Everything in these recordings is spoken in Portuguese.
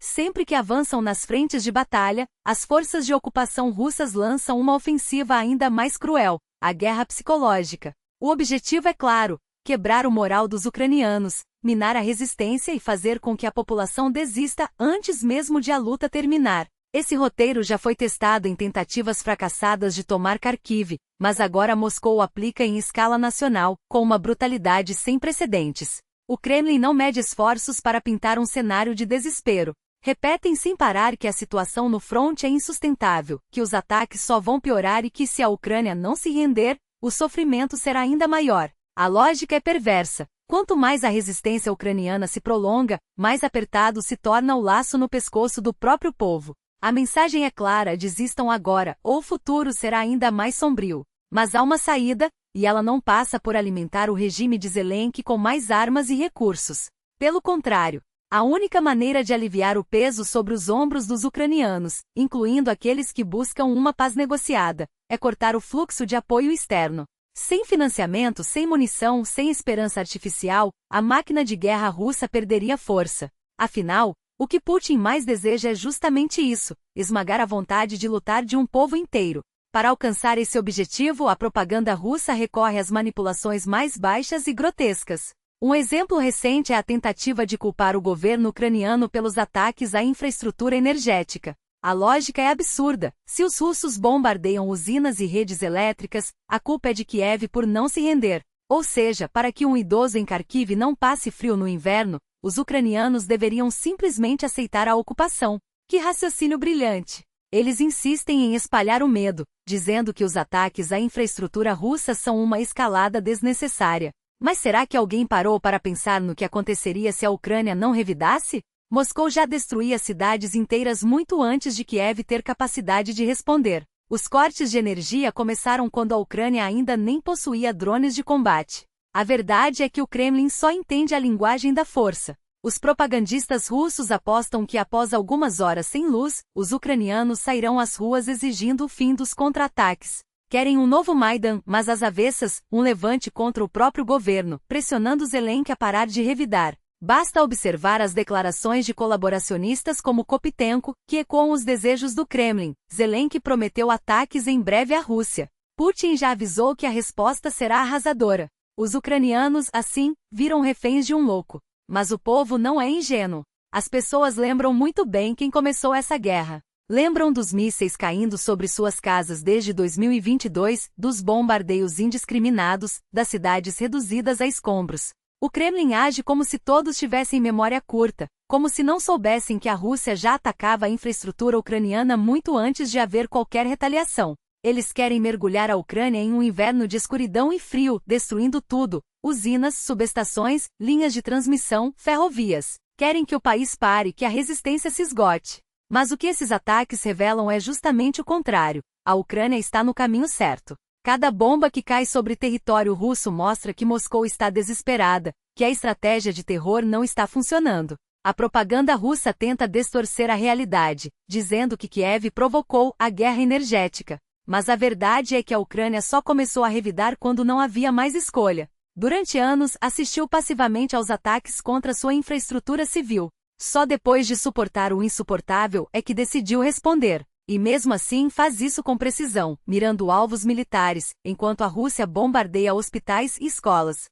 Sempre que avançam nas frentes de batalha, as forças de ocupação russas lançam uma ofensiva ainda mais cruel, a guerra psicológica. O objetivo é claro: quebrar o moral dos ucranianos, minar a resistência e fazer com que a população desista antes mesmo de a luta terminar. Esse roteiro já foi testado em tentativas fracassadas de tomar Kharkiv, mas agora Moscou o aplica em escala nacional, com uma brutalidade sem precedentes. O Kremlin não mede esforços para pintar um cenário de desespero. Repetem sem parar que a situação no fronte é insustentável, que os ataques só vão piorar e que se a Ucrânia não se render, o sofrimento será ainda maior. A lógica é perversa. Quanto mais a resistência ucraniana se prolonga, mais apertado se torna o laço no pescoço do próprio povo. A mensagem é clara: desistam agora, ou o futuro será ainda mais sombrio. Mas há uma saída, e ela não passa por alimentar o regime de Zelensky com mais armas e recursos. Pelo contrário, a única maneira de aliviar o peso sobre os ombros dos ucranianos, incluindo aqueles que buscam uma paz negociada, é cortar o fluxo de apoio externo. Sem financiamento, sem munição, sem esperança artificial, a máquina de guerra russa perderia força. Afinal, o que Putin mais deseja é justamente isso: esmagar a vontade de lutar de um povo inteiro. Para alcançar esse objetivo, a propaganda russa recorre às manipulações mais baixas e grotescas. Um exemplo recente é a tentativa de culpar o governo ucraniano pelos ataques à infraestrutura energética. A lógica é absurda: se os russos bombardeiam usinas e redes elétricas, a culpa é de Kiev por não se render. Ou seja, para que um idoso em Kharkiv não passe frio no inverno, os ucranianos deveriam simplesmente aceitar a ocupação. Que raciocínio brilhante! Eles insistem em espalhar o medo, dizendo que os ataques à infraestrutura russa são uma escalada desnecessária. Mas será que alguém parou para pensar no que aconteceria se a Ucrânia não revidasse? Moscou já destruía cidades inteiras muito antes de Kiev ter capacidade de responder. Os cortes de energia começaram quando a Ucrânia ainda nem possuía drones de combate. A verdade é que o Kremlin só entende a linguagem da força. Os propagandistas russos apostam que após algumas horas sem luz, os ucranianos sairão às ruas exigindo o fim dos contra-ataques. Querem um novo Maidan, mas às avessas, um levante contra o próprio governo, pressionando Zelensky a parar de revidar. Basta observar as declarações de colaboracionistas como Kopitenko, que ecoam os desejos do Kremlin. Zelensky prometeu ataques em breve à Rússia. Putin já avisou que a resposta será arrasadora. Os ucranianos, assim, viram reféns de um louco. Mas o povo não é ingênuo. As pessoas lembram muito bem quem começou essa guerra. Lembram dos mísseis caindo sobre suas casas desde 2022, dos bombardeios indiscriminados, das cidades reduzidas a escombros. O Kremlin age como se todos tivessem memória curta, como se não soubessem que a Rússia já atacava a infraestrutura ucraniana muito antes de haver qualquer retaliação. Eles querem mergulhar a Ucrânia em um inverno de escuridão e frio, destruindo tudo: usinas, subestações, linhas de transmissão, ferrovias. Querem que o país pare, que a resistência se esgote. Mas o que esses ataques revelam é justamente o contrário: a Ucrânia está no caminho certo. Cada bomba que cai sobre território russo mostra que Moscou está desesperada, que a estratégia de terror não está funcionando. A propaganda russa tenta distorcer a realidade, dizendo que Kiev provocou a guerra energética. Mas a verdade é que a Ucrânia só começou a revidar quando não havia mais escolha. Durante anos, assistiu passivamente aos ataques contra sua infraestrutura civil. Só depois de suportar o insuportável é que decidiu responder. E mesmo assim faz isso com precisão, mirando alvos militares, enquanto a Rússia bombardeia hospitais e escolas.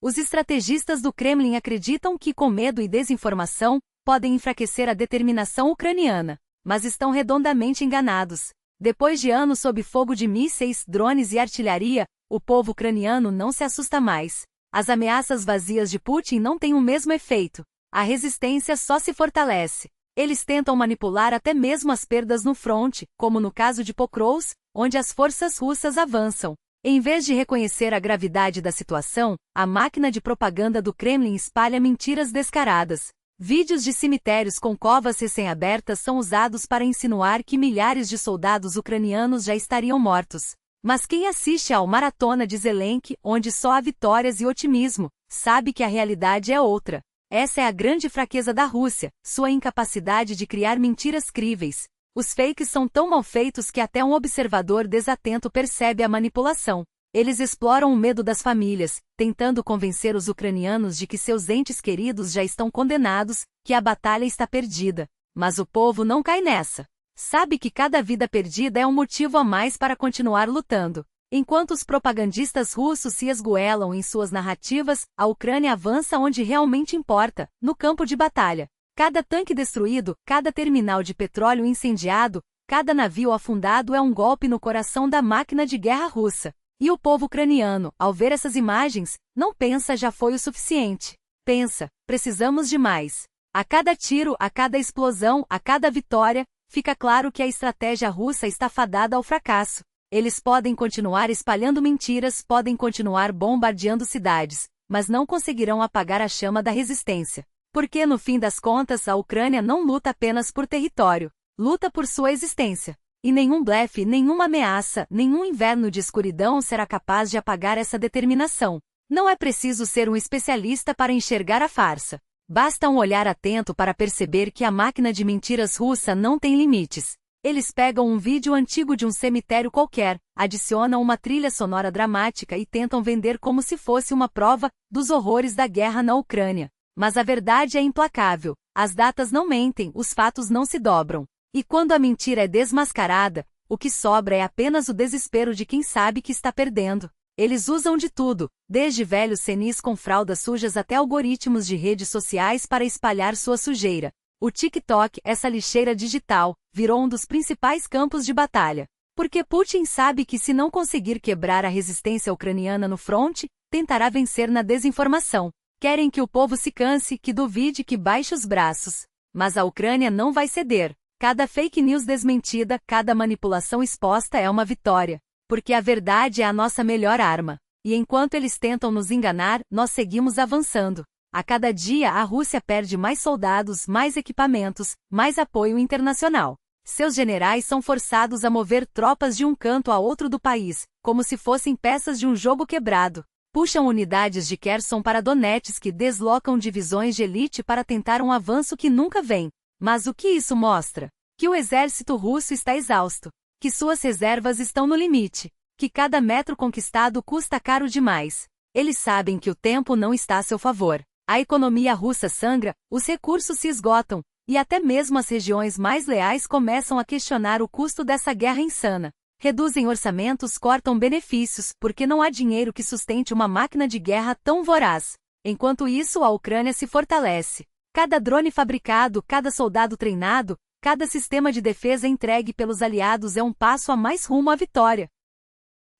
Os estrategistas do Kremlin acreditam que, com medo e desinformação, podem enfraquecer a determinação ucraniana. Mas estão redondamente enganados. Depois de anos sob fogo de mísseis, drones e artilharia, o povo ucraniano não se assusta mais. As ameaças vazias de Putin não têm o mesmo efeito. A resistência só se fortalece. Eles tentam manipular até mesmo as perdas no fronte, como no caso de Pokrovsk, onde as forças russas avançam. Em vez de reconhecer a gravidade da situação, a máquina de propaganda do Kremlin espalha mentiras descaradas. Vídeos de cemitérios com covas recém-abertas são usados para insinuar que milhares de soldados ucranianos já estariam mortos. Mas quem assiste ao Maratona de Zelensky, onde só há vitórias e otimismo, sabe que a realidade é outra. Essa é a grande fraqueza da Rússia, sua incapacidade de criar mentiras críveis. Os fakes são tão mal feitos que até um observador desatento percebe a manipulação. Eles exploram o medo das famílias, tentando convencer os ucranianos de que seus entes queridos já estão condenados, que a batalha está perdida. Mas o povo não cai nessa. Sabe que cada vida perdida é um motivo a mais para continuar lutando. Enquanto os propagandistas russos se esgoelam em suas narrativas, a Ucrânia avança onde realmente importa, no campo de batalha. Cada tanque destruído, cada terminal de petróleo incendiado, cada navio afundado é um golpe no coração da máquina de guerra russa. E o povo ucraniano, ao ver essas imagens, não pensa já foi o suficiente. Pensa, precisamos de mais. A cada tiro, a cada explosão, a cada vitória, fica claro que a estratégia russa está fadada ao fracasso. Eles podem continuar espalhando mentiras, podem continuar bombardeando cidades, mas não conseguirão apagar a chama da resistência. Porque no fim das contas a Ucrânia não luta apenas por território, luta por sua existência. E nenhum blefe, nenhuma ameaça, nenhum inverno de escuridão será capaz de apagar essa determinação. Não é preciso ser um especialista para enxergar a farsa. Basta um olhar atento para perceber que a máquina de mentiras russa não tem limites. Eles pegam um vídeo antigo de um cemitério qualquer, adicionam uma trilha sonora dramática e tentam vender como se fosse uma prova dos horrores da guerra na Ucrânia. Mas a verdade é implacável. As datas não mentem, os fatos não se dobram. E quando a mentira é desmascarada, o que sobra é apenas o desespero de quem sabe que está perdendo. Eles usam de tudo, desde velhos cenis com fraldas sujas até algoritmos de redes sociais para espalhar sua sujeira. O TikTok, essa lixeira digital, virou um dos principais campos de batalha. Porque Putin sabe que se não conseguir quebrar a resistência ucraniana no fronte, tentará vencer na desinformação. Querem que o povo se canse, que duvide, que baixe os braços. Mas a Ucrânia não vai ceder. Cada fake news desmentida, cada manipulação exposta é uma vitória. Porque a verdade é a nossa melhor arma. E enquanto eles tentam nos enganar, nós seguimos avançando. A cada dia a Rússia perde mais soldados, mais equipamentos, mais apoio internacional. Seus generais são forçados a mover tropas de um canto a outro do país, como se fossem peças de um jogo quebrado. Puxam unidades de Kherson para Donetsk que deslocam divisões de elite para tentar um avanço que nunca vem. Mas o que isso mostra? Que o exército russo está exausto. Que suas reservas estão no limite. Que cada metro conquistado custa caro demais. Eles sabem que o tempo não está a seu favor. A economia russa sangra, os recursos se esgotam, e até mesmo as regiões mais leais começam a questionar o custo dessa guerra insana. Reduzem orçamentos, cortam benefícios, porque não há dinheiro que sustente uma máquina de guerra tão voraz. Enquanto isso, a Ucrânia se fortalece. Cada drone fabricado, cada soldado treinado, cada sistema de defesa entregue pelos aliados é um passo a mais rumo à vitória.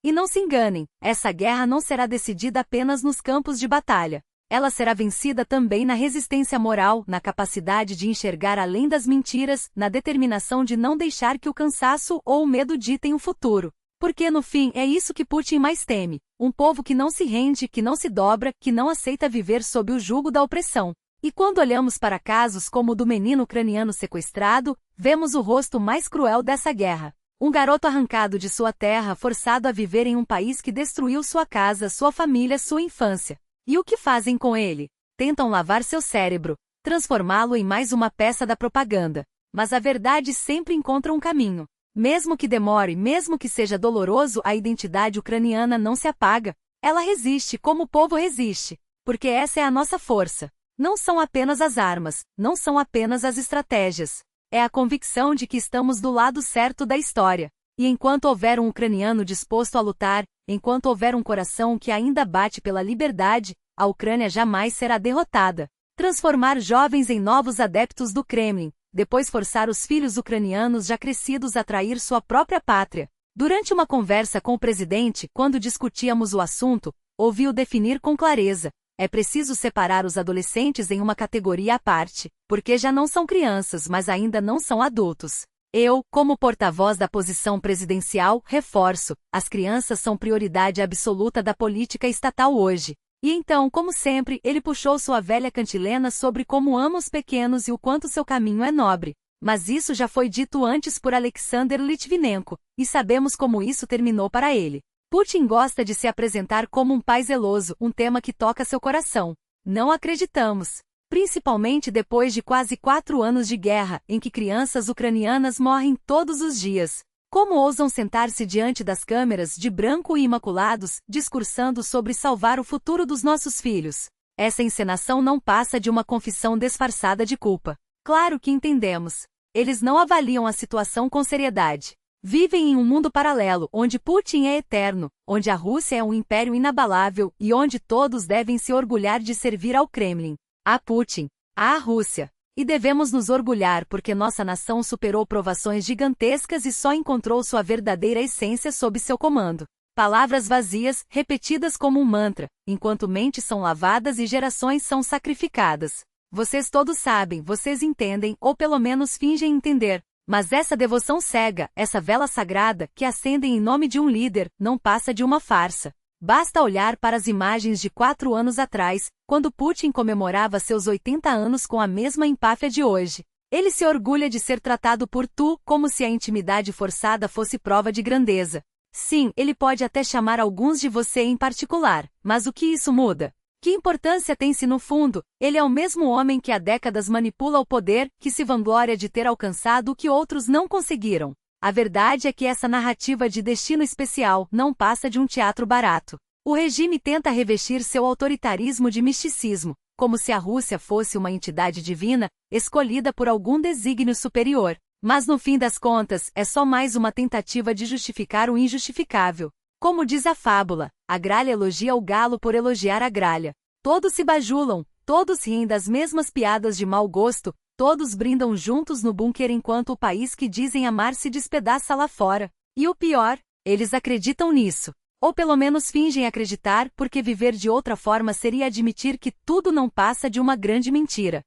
E não se enganem, essa guerra não será decidida apenas nos campos de batalha. Ela será vencida também na resistência moral, na capacidade de enxergar além das mentiras, na determinação de não deixar que o cansaço ou o medo ditem o futuro. Porque no fim é isso que Putin mais teme, um povo que não se rende, que não se dobra, que não aceita viver sob o jugo da opressão. E quando olhamos para casos como o do menino ucraniano sequestrado, vemos o rosto mais cruel dessa guerra. Um garoto arrancado de sua terra, forçado a viver em um país que destruiu sua casa, sua família, sua infância. E o que fazem com ele? Tentam lavar seu cérebro, transformá-lo em mais uma peça da propaganda. Mas a verdade sempre encontra um caminho. Mesmo que demore, mesmo que seja doloroso, a identidade ucraniana não se apaga. Ela resiste como o povo resiste. Porque essa é a nossa força. Não são apenas as armas, não são apenas as estratégias. É a convicção de que estamos do lado certo da história. E enquanto houver um ucraniano disposto a lutar, enquanto houver um coração que ainda bate pela liberdade, a Ucrânia jamais será derrotada. Transformar jovens em novos adeptos do Kremlin, depois forçar os filhos ucranianos já crescidos a trair sua própria pátria. Durante uma conversa com o presidente, quando discutíamos o assunto, ouvi-o definir com clareza: é preciso separar os adolescentes em uma categoria à parte, porque já não são crianças, mas ainda não são adultos. Eu, como porta-voz da posição presidencial, reforço: as crianças são prioridade absoluta da política estatal hoje. E então, como sempre, ele puxou sua velha cantilena sobre como ama os pequenos e o quanto seu caminho é nobre. Mas isso já foi dito antes por Alexander Litvinenko, e sabemos como isso terminou para ele. Putin gosta de se apresentar como um pai zeloso, um tema que toca seu coração. Não acreditamos. Principalmente depois de quase 4 anos de guerra, em que crianças ucranianas morrem todos os dias. Como ousam sentar-se diante das câmeras de branco e imaculados, discursando sobre salvar o futuro dos nossos filhos? Essa encenação não passa de uma confissão disfarçada de culpa. Claro que entendemos. Eles não avaliam a situação com seriedade. Vivem em um mundo paralelo, onde Putin é eterno, onde a Rússia é um império inabalável e onde todos devem se orgulhar de servir ao Kremlin, a Putin, à Rússia. E devemos nos orgulhar porque nossa nação superou provações gigantescas e só encontrou sua verdadeira essência sob seu comando. Palavras vazias, repetidas como um mantra, enquanto mentes são lavadas e gerações são sacrificadas. Vocês todos sabem, vocês entendem, ou pelo menos fingem entender. Mas essa devoção cega, essa vela sagrada, que acendem em nome de um líder, não passa de uma farsa. Basta olhar para as imagens de 4 anos atrás, quando Putin comemorava seus 80 anos com a mesma empáfia de hoje. Ele se orgulha de ser tratado por tu, como se a intimidade forçada fosse prova de grandeza. Sim, ele pode até chamar alguns de você em particular, mas o que isso muda? Que importância tem se no fundo, ele é o mesmo homem que há décadas manipula o poder, que se vangloria de ter alcançado o que outros não conseguiram? A verdade é que essa narrativa de destino especial não passa de um teatro barato. O regime tenta revestir seu autoritarismo de misticismo, como se a Rússia fosse uma entidade divina, escolhida por algum desígnio superior. Mas no fim das contas, é só mais uma tentativa de justificar o injustificável. Como diz a fábula, a gralha elogia o galo por elogiar a gralha. Todos se bajulam, todos riem das mesmas piadas de mau gosto, todos brindam juntos no bunker enquanto o país que dizem amar se despedaça lá fora. E o pior, eles acreditam nisso. Ou pelo menos fingem acreditar, porque viver de outra forma seria admitir que tudo não passa de uma grande mentira.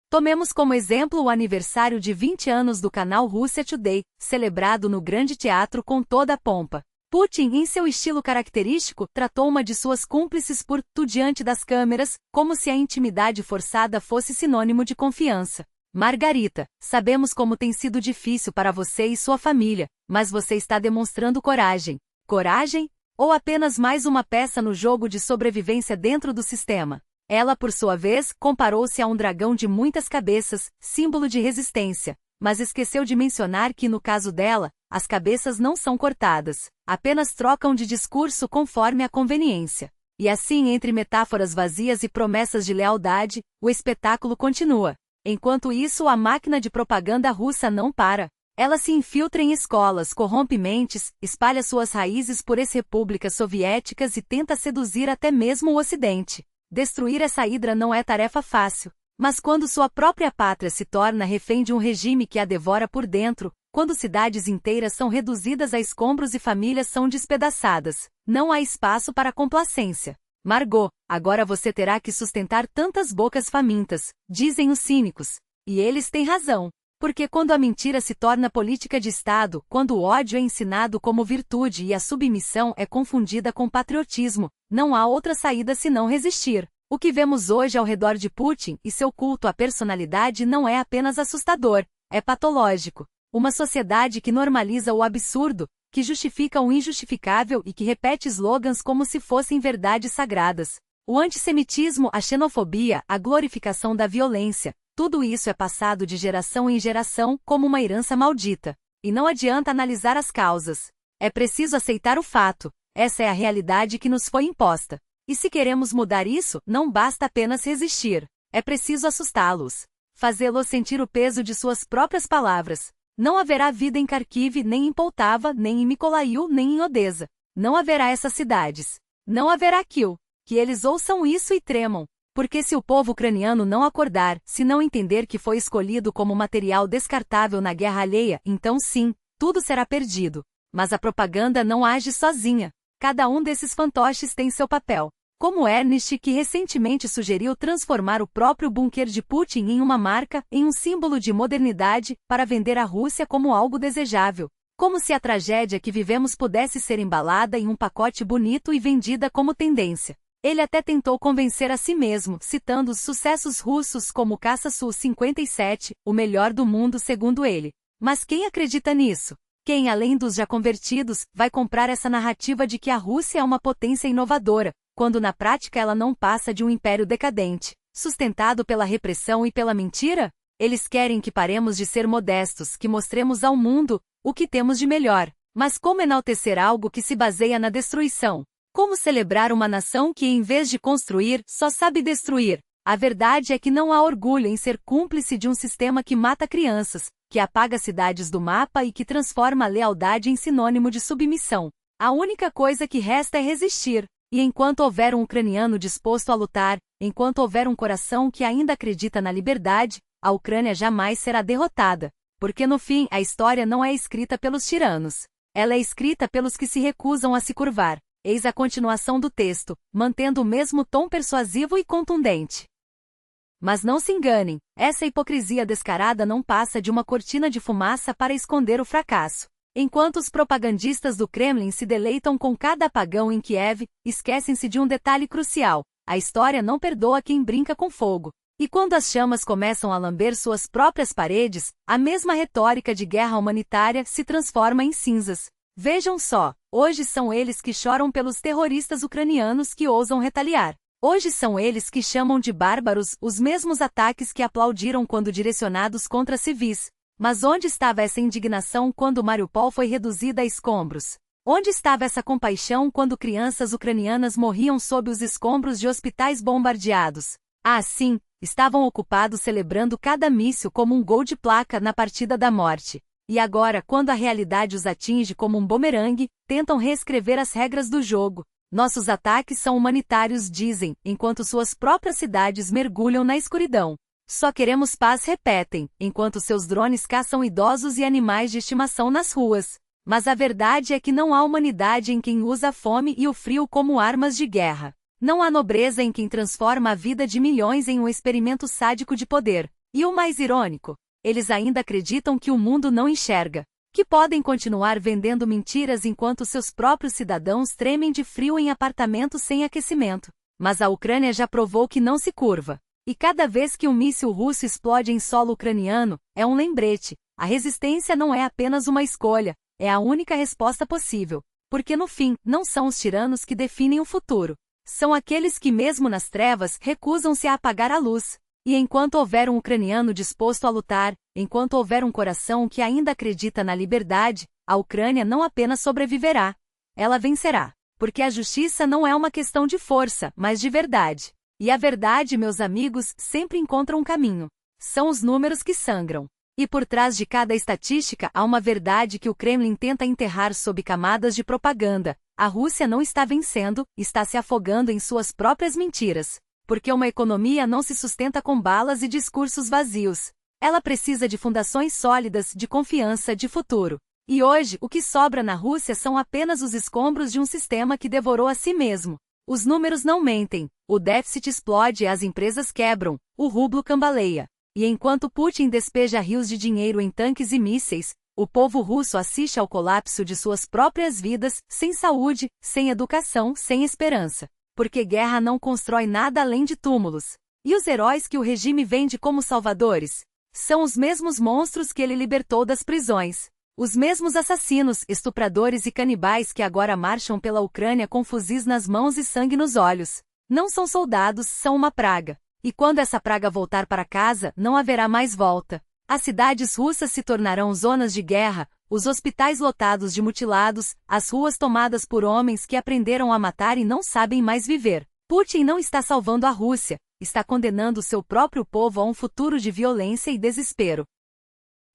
Tomemos como exemplo o aniversário de 20 anos do canal Russia Today, celebrado no Grande Teatro com toda a pompa. Putin, em seu estilo característico, tratou uma de suas cúmplices por tu diante das câmeras, como se a intimidade forçada fosse sinônimo de confiança. Margarita, sabemos como tem sido difícil para você e sua família, mas você está demonstrando coragem. Coragem? Ou apenas mais uma peça no jogo de sobrevivência dentro do sistema? Ela, por sua vez, comparou-se a um dragão de muitas cabeças, símbolo de resistência, mas esqueceu de mencionar que, no caso dela, as cabeças não são cortadas, apenas trocam de discurso conforme a conveniência. E assim, entre metáforas vazias e promessas de lealdade, o espetáculo continua. Enquanto isso, a máquina de propaganda russa não para. Ela se infiltra em escolas, corrompe mentes, espalha suas raízes por ex-repúblicas soviéticas e tenta seduzir até mesmo o Ocidente. Destruir essa hidra não é tarefa fácil. Mas quando sua própria pátria se torna refém de um regime que a devora por dentro, quando cidades inteiras são reduzidas a escombros e famílias são despedaçadas, não há espaço para complacência. Margot, agora você terá que sustentar tantas bocas famintas, dizem os cínicos. E eles têm razão. Porque quando a mentira se torna política de Estado, quando o ódio é ensinado como virtude e a submissão é confundida com patriotismo, não há outra saída senão resistir. O que vemos hoje ao redor de Putin e seu culto à personalidade não é apenas assustador, é patológico. Uma sociedade que normaliza o absurdo, que justifica o injustificável e que repete slogans como se fossem verdades sagradas. O antissemitismo, a xenofobia, a glorificação da violência, tudo isso é passado de geração em geração como uma herança maldita. E não adianta analisar as causas. É preciso aceitar o fato. Essa é a realidade que nos foi imposta. E se queremos mudar isso, não basta apenas resistir. É preciso assustá-los. Fazê-los sentir o peso de suas próprias palavras. Não haverá vida em Kharkiv, nem em Poltava, nem em Mykolaiv, nem em Odessa. Não haverá essas cidades. Não haverá Kiev. Que eles ouçam isso e tremam. Porque se o povo ucraniano não acordar, se não entender que foi escolhido como material descartável na guerra alheia, então sim, tudo será perdido. Mas a propaganda não age sozinha. Cada um desses fantoches tem seu papel. Como Ernst, que recentemente sugeriu transformar o próprio bunker de Putin em uma marca, em um símbolo de modernidade, para vender a Rússia como algo desejável. Como se a tragédia que vivemos pudesse ser embalada em um pacote bonito e vendida como tendência. Ele até tentou convencer a si mesmo, citando os sucessos russos como o caça Su-57, o melhor do mundo segundo ele. Mas quem acredita nisso? Quem, além dos já convertidos, vai comprar essa narrativa de que a Rússia é uma potência inovadora, quando na prática ela não passa de um império decadente, sustentado pela repressão e pela mentira? Eles querem que paremos de ser modestos, que mostremos ao mundo, O que temos de melhor? Mas como enaltecer algo que se baseia na destruição? Como celebrar uma nação que, em vez de construir, só sabe destruir? A verdade é que não há orgulho em ser cúmplice de um sistema que mata crianças, que apaga cidades do mapa e que transforma a lealdade em sinônimo de submissão. A única coisa que resta é resistir. E enquanto houver um ucraniano disposto a lutar, enquanto houver um coração que ainda acredita na liberdade, a Ucrânia jamais será derrotada. Porque no fim, a história não é escrita pelos tiranos. Ela é escrita pelos que se recusam a se curvar. Eis a continuação do texto, mantendo o mesmo tom persuasivo e contundente. Mas não se enganem, essa hipocrisia descarada não passa de uma cortina de fumaça para esconder o fracasso. Enquanto os propagandistas do Kremlin se deleitam com cada apagão em Kiev, esquecem-se de um detalhe crucial: a história não perdoa quem brinca com fogo. E quando as chamas começam a lamber suas próprias paredes, a mesma retórica de guerra humanitária se transforma em cinzas. Vejam só, hoje são eles que choram pelos terroristas ucranianos que ousam retaliar. Hoje são eles que chamam de bárbaros os mesmos ataques que aplaudiram quando direcionados contra civis. Mas onde estava essa indignação quando Mariupol foi reduzida a escombros? Onde estava essa compaixão quando crianças ucranianas morriam sob os escombros de hospitais bombardeados? Ah, sim, estavam ocupados celebrando cada míssil como um gol de placa na partida da morte. E agora, quando a realidade os atinge como um bumerangue, tentam reescrever as regras do jogo. Nossos ataques são humanitários, dizem, enquanto suas próprias cidades mergulham na escuridão. Só queremos paz, repetem, enquanto seus drones caçam idosos e animais de estimação nas ruas. Mas a verdade é que não há humanidade em quem usa a fome e o frio como armas de guerra. Não há nobreza em quem transforma a vida de milhões em um experimento sádico de poder. E o mais irônico, eles ainda acreditam que o mundo não enxerga. Que podem continuar vendendo mentiras enquanto seus próprios cidadãos tremem de frio em apartamentos sem aquecimento. Mas a Ucrânia já provou que não se curva. E cada vez que um míssil russo explode em solo ucraniano, é um lembrete: a resistência não é apenas uma escolha, é a única resposta possível. Porque no fim, não são os tiranos que definem o futuro. São aqueles que mesmo nas trevas recusam-se a apagar a luz. E enquanto houver um ucraniano disposto a lutar, enquanto houver um coração que ainda acredita na liberdade, a Ucrânia não apenas sobreviverá, ela vencerá. Porque a justiça não é uma questão de força, mas de verdade. E a verdade, meus amigos, sempre encontra um caminho. São os números que sangram. E por trás de cada estatística há uma verdade que o Kremlin tenta enterrar sob camadas de propaganda. A Rússia não está vencendo, está se afogando em suas próprias mentiras. Porque uma economia não se sustenta com balas e discursos vazios. Ela precisa de fundações sólidas, de confiança, de futuro. E hoje, o que sobra na Rússia são apenas os escombros de um sistema que devorou a si mesmo. Os números não mentem, o déficit explode e as empresas quebram, o rublo cambaleia. E enquanto Putin despeja rios de dinheiro em tanques e mísseis, o povo russo assiste ao colapso de suas próprias vidas, sem saúde, sem educação, sem esperança. Porque guerra não constrói nada além de túmulos. E os heróis que o regime vende como salvadores? São os mesmos monstros que ele libertou das prisões. Os mesmos assassinos, estupradores e canibais que agora marcham pela Ucrânia com fuzis nas mãos e sangue nos olhos. Não são soldados, são uma praga. E quando essa praga voltar para casa, não haverá mais volta. As cidades russas se tornarão zonas de guerra, os hospitais lotados de mutilados, as ruas tomadas por homens que aprenderam a matar e não sabem mais viver. Putin não está salvando a Rússia, está condenando seu próprio povo a um futuro de violência e desespero.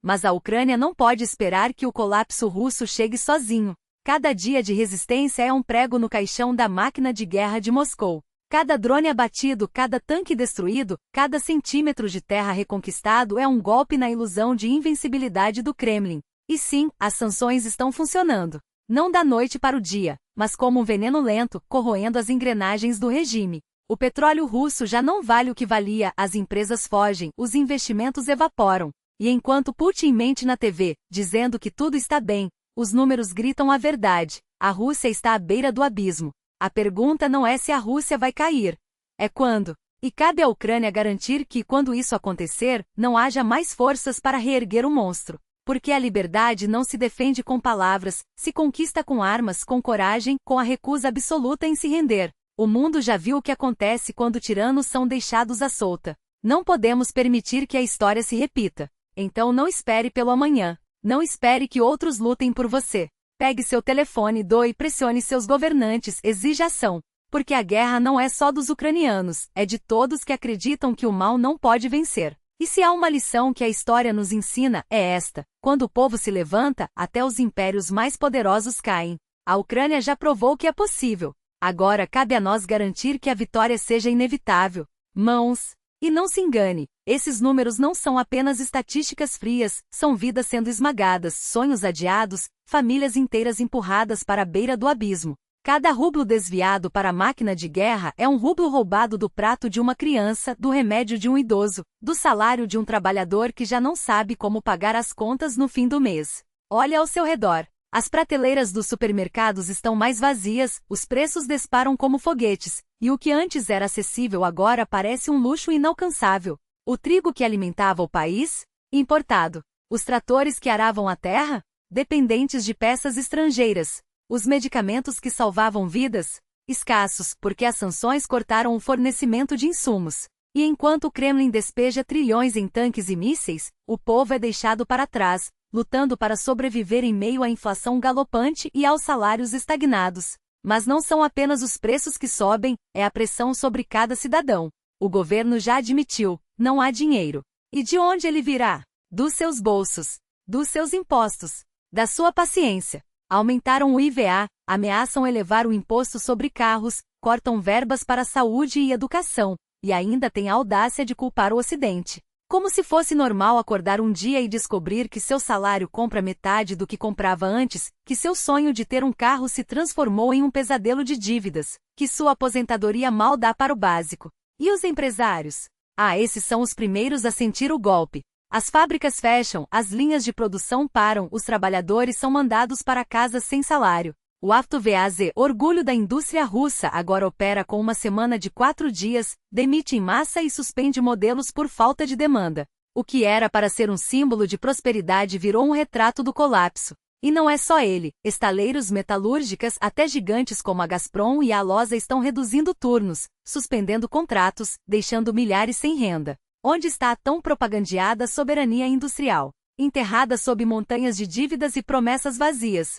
Mas a Ucrânia não pode esperar que o colapso russo chegue sozinho. Cada dia de resistência é um prego no caixão da máquina de guerra de Moscou. Cada drone abatido, cada tanque destruído, cada centímetro de terra reconquistado é um golpe na ilusão de invencibilidade do Kremlin. E sim, as sanções estão funcionando. Não da noite para o dia, mas como um veneno lento, corroendo as engrenagens do regime. O petróleo russo já não vale o que valia, as empresas fogem, os investimentos evaporam. E enquanto Putin mente na TV, dizendo que tudo está bem, os números gritam a verdade: a Rússia está à beira do abismo. A pergunta não é se a Rússia vai cair, é quando. E cabe à Ucrânia garantir que, quando isso acontecer, não haja mais forças para reerguer o monstro. Porque a liberdade não se defende com palavras, se conquista com armas, com coragem, com a recusa absoluta em se render. O mundo já viu o que acontece quando tiranos são deixados à solta. Não podemos permitir que a história se repita. Então não espere pelo amanhã. Não espere que outros lutem por você. Pegue seu telefone, doe, pressione seus governantes, exija ação. Porque a guerra não é só dos ucranianos, é de todos que acreditam que o mal não pode vencer. E se há uma lição que a história nos ensina, é esta: quando o povo se levanta, até os impérios mais poderosos caem. A Ucrânia já provou que é possível. Agora cabe a nós garantir que a vitória seja inevitável. Mãos. E não se engane, esses números não são apenas estatísticas frias, são vidas sendo esmagadas, sonhos adiados, famílias inteiras empurradas para a beira do abismo. Cada rublo desviado para a máquina de guerra é um rublo roubado do prato de uma criança, do remédio de um idoso, do salário de um trabalhador que já não sabe como pagar as contas no fim do mês. Olhe ao seu redor. As prateleiras dos supermercados estão mais vazias, os preços disparam como foguetes, e o que antes era acessível agora parece um luxo inalcançável. O trigo que alimentava o país? Importado. Os tratores que aravam a terra? Dependentes de peças estrangeiras. Os medicamentos que salvavam vidas? Escassos, porque as sanções cortaram o fornecimento de insumos. E enquanto o Kremlin despeja trilhões em tanques e mísseis, o povo é deixado para trás, lutando para sobreviver em meio à inflação galopante e aos salários estagnados. Mas não são apenas os preços que sobem, é a pressão sobre cada cidadão. O governo já admitiu, não há dinheiro. E de onde ele virá? Dos seus bolsos, dos seus impostos, da sua paciência. Aumentaram o IVA, ameaçam elevar o imposto sobre carros, cortam verbas para saúde e educação, e ainda têm a audácia de culpar o Ocidente. Como se fosse normal acordar um dia e descobrir que seu salário compra metade do que comprava antes, que seu sonho de ter um carro se transformou em um pesadelo de dívidas, que sua aposentadoria mal dá para o básico. E os empresários? Ah, esses são os primeiros a sentir o golpe. As fábricas fecham, as linhas de produção param, os trabalhadores são mandados para casa sem salário. O AvtoVAZ, orgulho da indústria russa, agora opera com uma semana de 4 dias, demite em massa e suspende modelos por falta de demanda. O que era para ser um símbolo de prosperidade virou um retrato do colapso. E não é só ele, estaleiros metalúrgicas, até gigantes como a Gazprom e a Alosa estão reduzindo turnos, suspendendo contratos, deixando milhares sem renda. Onde está a tão propagandeada soberania industrial? Enterrada sob montanhas de dívidas e promessas vazias.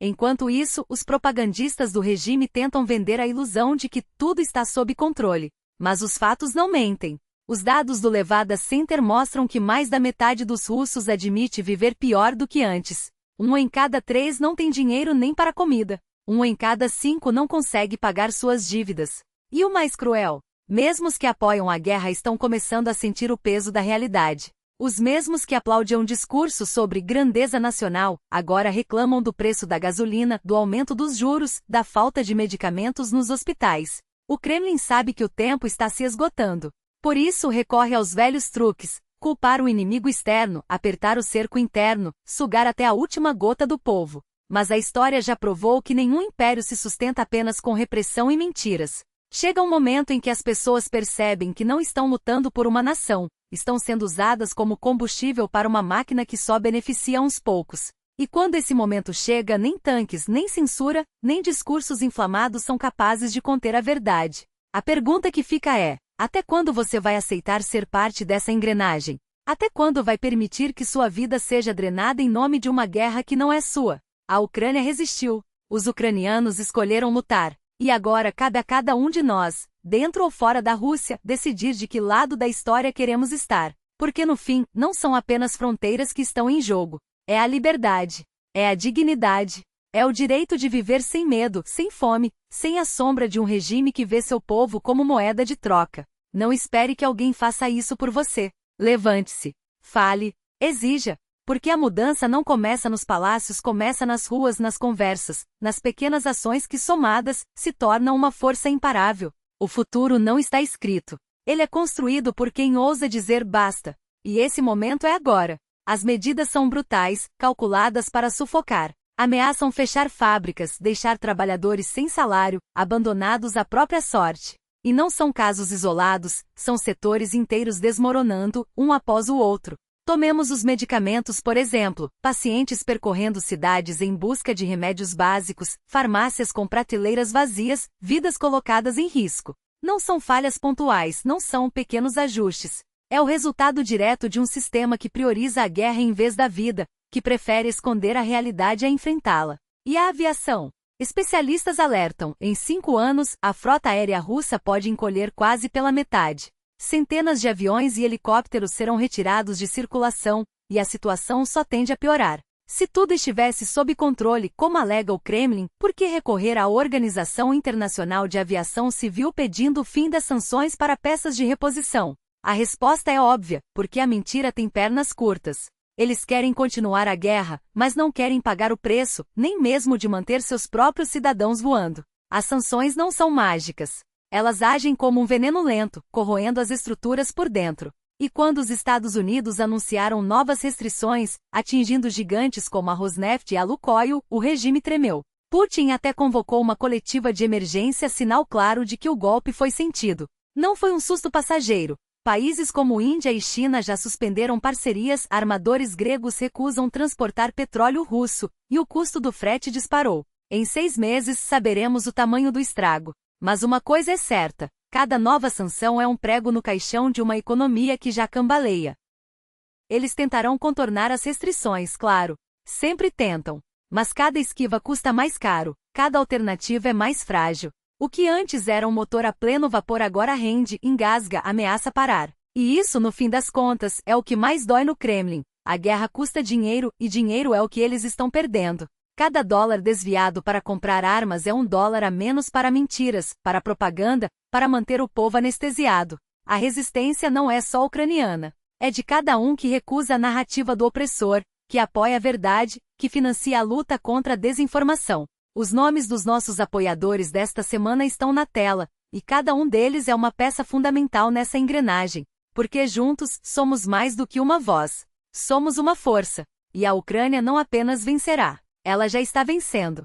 Enquanto isso, os propagandistas do regime tentam vender a ilusão de que tudo está sob controle. Mas os fatos não mentem. Os dados do Levada Center mostram que mais da metade dos russos admite viver pior do que antes. 1 em cada 3 não tem dinheiro nem para comida. 1 em cada 5 não consegue pagar suas dívidas. E o mais cruel? Mesmo os que apoiam a guerra estão começando a sentir o peso da realidade. Os mesmos que aplaudiam discursos sobre grandeza nacional, agora reclamam do preço da gasolina, do aumento dos juros, da falta de medicamentos nos hospitais. O Kremlin sabe que o tempo está se esgotando. Por isso recorre aos velhos truques: culpar o inimigo externo, apertar o cerco interno, sugar até a última gota do povo. Mas a história já provou que nenhum império se sustenta apenas com repressão e mentiras. Chega um momento em que as pessoas percebem que não estão lutando por uma nação, estão sendo usadas como combustível para uma máquina que só beneficia uns poucos. E quando esse momento chega, nem tanques, nem censura, nem discursos inflamados são capazes de conter a verdade. A pergunta que fica é: até quando você vai aceitar ser parte dessa engrenagem? Até quando vai permitir que sua vida seja drenada em nome de uma guerra que não é sua? A Ucrânia resistiu. Os ucranianos escolheram lutar. E agora cabe a cada um de nós, dentro ou fora da Rússia, decidir de que lado da história queremos estar. Porque no fim, não são apenas fronteiras que estão em jogo. É a liberdade. É a dignidade. É o direito de viver sem medo, sem fome, sem a sombra de um regime que vê seu povo como moeda de troca. Não espere que alguém faça isso por você. Levante-se. Fale. Exija. Porque a mudança não começa nos palácios, começa nas ruas, nas conversas, nas pequenas ações que, somadas, se tornam uma força imparável. O futuro não está escrito. Ele é construído por quem ousa dizer basta. E esse momento é agora. As medidas são brutais, calculadas para sufocar. Ameaçam fechar fábricas, deixar trabalhadores sem salário, abandonados à própria sorte. E não são casos isolados, são setores inteiros desmoronando, um após o outro. Tomemos os medicamentos, por exemplo, pacientes percorrendo cidades em busca de remédios básicos, farmácias com prateleiras vazias, vidas colocadas em risco. Não são falhas pontuais, não são pequenos ajustes. É o resultado direto de um sistema que prioriza a guerra em vez da vida, que prefere esconder a realidade a enfrentá-la. E a aviação? Especialistas alertam, em 5 anos, a frota aérea russa pode encolher quase pela metade. Centenas de aviões e helicópteros serão retirados de circulação, e a situação só tende a piorar. Se tudo estivesse sob controle, como alega o Kremlin, por que recorrer à Organização Internacional de Aviação Civil pedindo o fim das sanções para peças de reposição? A resposta é óbvia, porque a mentira tem pernas curtas. Eles querem continuar a guerra, mas não querem pagar o preço, nem mesmo de manter seus próprios cidadãos voando. As sanções não são mágicas. Elas agem como um veneno lento, corroendo as estruturas por dentro. E quando os Estados Unidos anunciaram novas restrições, atingindo gigantes como a Rosneft e a Lukoil, o regime tremeu. Putin até convocou uma coletiva de emergência, sinal claro de que o golpe foi sentido. Não foi um susto passageiro. Países como Índia e China já suspenderam parcerias, armadores gregos recusam transportar petróleo russo, e o custo do frete disparou. Em 6 meses saberemos o tamanho do estrago. Mas uma coisa é certa, cada nova sanção é um prego no caixão de uma economia que já cambaleia. Eles tentarão contornar as restrições, claro. Sempre tentam. Mas cada esquiva custa mais caro, cada alternativa é mais frágil. O que antes era um motor a pleno vapor agora rende, engasga, ameaça parar. E isso, no fim das contas, é o que mais dói no Kremlin. A guerra custa dinheiro, e dinheiro é o que eles estão perdendo. Cada dólar desviado para comprar armas é $1 a menos para mentiras, para propaganda, para manter o povo anestesiado. A resistência não é só ucraniana. É de cada um que recusa a narrativa do opressor, que apoia a verdade, que financia a luta contra a desinformação. Os nomes dos nossos apoiadores desta semana estão na tela, e cada um deles é uma peça fundamental nessa engrenagem, porque juntos somos mais do que uma voz. Somos uma força. E a Ucrânia não apenas vencerá, ela já está vencendo.